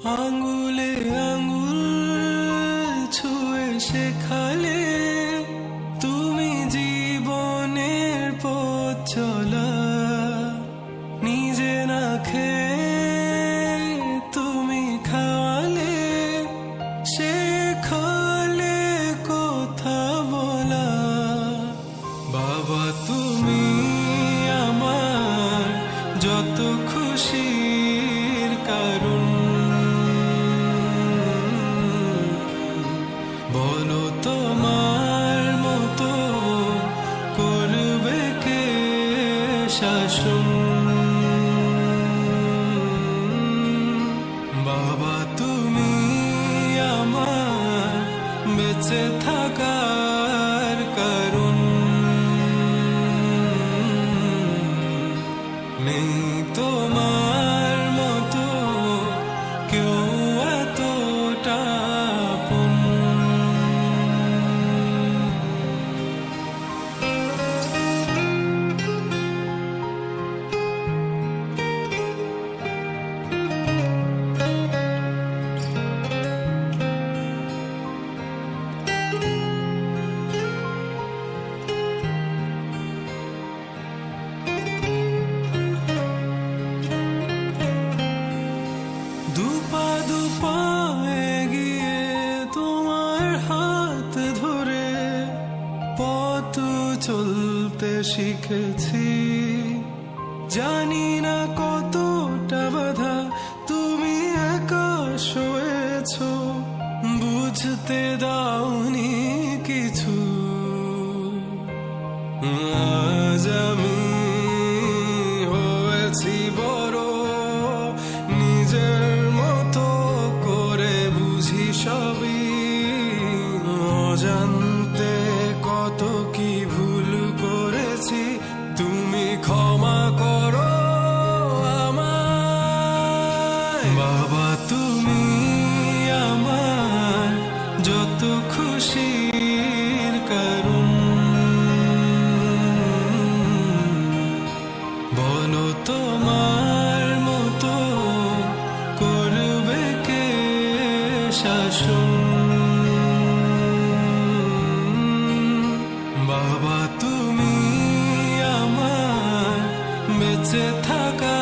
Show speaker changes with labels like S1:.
S1: আঙ্গুলে আঙ্গুল ছুঁয়ে শেখালে তুমি জীবনের পথ চলা। নিজে না খেয়ে তুমি খাওয়ালে, শেখালে কথা বলা। বাবা তুমি আমার যত খুশির কারণ। বলো তোমার মতো করবে কে শাসন। বাবা তুমি আমার বেঁচে থাকার কারণ। নেই তোমার মতো কেউ এতটা আপন। দুপা দুপা এগিয়ে তোমার হাত ধরে পথ চলতে শিখেছি। জানি না কতটা বাধা তুমি একা সয়েছ, বুঝতে দাওনি কিছু। আজ আমি হয়েছি বড়, নিজের মতো করে বুঝি সবই। অজান্তে কত কি ভুল করেছি, তুমি ক্ষমা করো আমায়। বাবা তুমি আমার যত খুশির কারণ। বলো তোমার মতো করবে কে শাসন। বাবা তুমি আমার বেঁচে থাকা